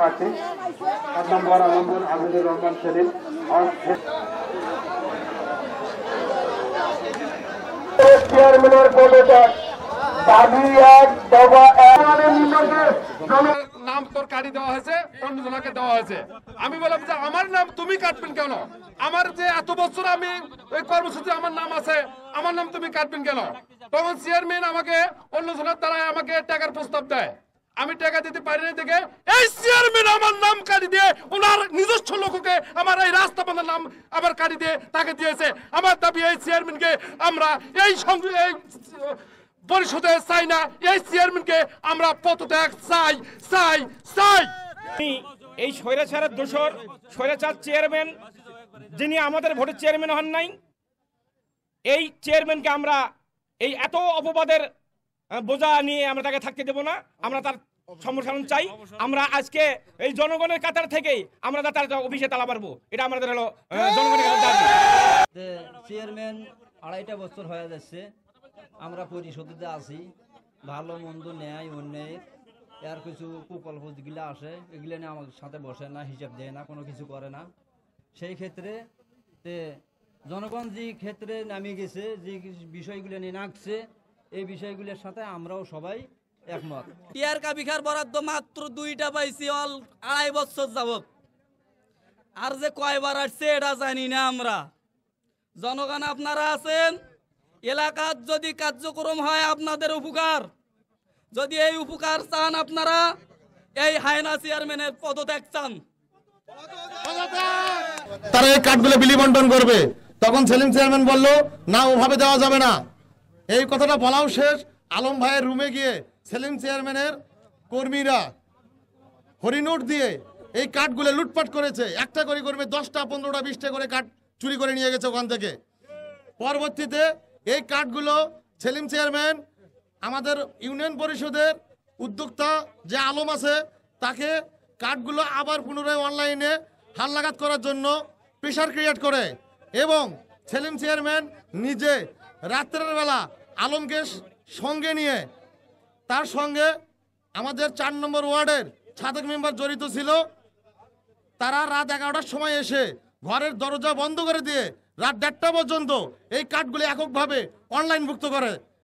প্রার্থী 7 নম্বর আলমপুর আবিদুর রহমান সেলিম চেয়ারম্যানের পদত্যাগ দাবি এক দফা নাম তোর কাটি দেওয়া হয়েছে, অন্যজনকে দেওয়া হয়েছে। আমি বললাম যে আমার নাম তুমি কাটবেন কেন? আমার যে এত বছর আমি ওই কর্মসূচি আমার নাম আছে, আমার নাম তুমি কাটবেন কেন? তখন চেয়ারম্যান আমাকে অন্যজনের দ্বারা আমাকে টাকার প্রস্তাব দেয়। আমি টাকা দিতে পারি না দেখে এই চেয়ারম্যান আমার নাম কাটি দিয়ে ওনার নিজস্ব লোককে আমার এই রাস্তা বাঁধার নাম আবার কাটি দিয়ে তাকে দিয়েছে। আমার দাবি এই চেয়ারম্যানকে আমরা এই পরিষদে চাই না, এই চেয়ারম্যানকে আমরা পদত্যাগ চাই চাই চাই। এই স্বৈরাচারের দোষর স্বৈরাচার চেয়ারম্যান যিনি আমাদের ভোটের চেয়ারম্যান হন নাই, এই চেয়ারম্যানকে আমরা এই এত অপবাদের বোঝা নিয়ে আমরা তাকে থাকতে দেব না। আমরা তার সম্প্রসারণ চাই। আমরা আজকে এই জনগণের কাতার থেকেই আমরা তার অফিসে তালা পারবো, এটা আমাদের হলো জনগণের দাবি। চেয়ারম্যান 2.5 বছর হয়ে যাচ্ছে, আমরা পরিষদে আছি, ভালো মন্দ ন্যায় অন্যায়ের এর কিছু প্রকল্প যেগুলো আসে এগুলো নিয়ে আমাদের সাথে বসে না, হিসাব দেয় না, কোনো কিছু করে না। সেই ক্ষেত্রে জনগণ যে ক্ষেত্রে নামিয়ে গেছে, যে বিষয়গুলো নিয়ে নাকছে, এই বিষয়গুলোর সাথে আমরাও সবাই একমত। টিয়ার কাবিখার বরাদ্দ মাত্র 2টা পাইছি অল 2.5 বছর যাবত, আর যে কয়বার আসছে এটা জানি না আমরা। জনগণ আপনারা আছেন, এলাকার যদি কার্যক্রম হয় আপনাদের উপকার, যদি এই উপকার চান আপনারা এই হায়না চেয়ারম্যানের পদত্যাগ চান। তারা এই কার্ডগুলো বিলি বন্টন করবে। তখন সেলিম চেয়ারম্যান বলল না, ওভাবে দেওয়া যাবে না। এই কথাটা বলাও শেষ, আলম ভাইয়ের রুমে গিয়ে সেলিম চেয়ারম্যানের কর্মীরা হরিনোট দিয়ে এই কার্ডগুলো লুটপাট করেছে। একটা করে কর্মী 10টা 15টা 20টা করে কার্ড চুরি করে নিয়ে গেছে ওখান থেকে। পরবর্তীতে এই কার্ডগুলো সেলিম চেয়ারম্যান আমাদের ইউনিয়ন পরিষদের উদ্যোক্তা যে আলম আছে তাকে কার্ডগুলো আবার পুনরায় অনলাইনে হালনাগাদ করার জন্য প্রেশার ক্রিয়েট করে, এবং সেলিম চেয়ারম্যান নিজে রাত্রের বেলা আলমকে সঙ্গে নিয়ে, তার সঙ্গে আমাদের 4 নম্বর ওয়ার্ডের ছাত্র মেম্বার জড়িত ছিল, তারা রাত 11টার সময় এসে ঘরের দরজা বন্ধ করে দিয়ে রাত 1:30টা পর্যন্ত এই কার্ডগুলি এককভাবে অনলাইনভুক্ত করে।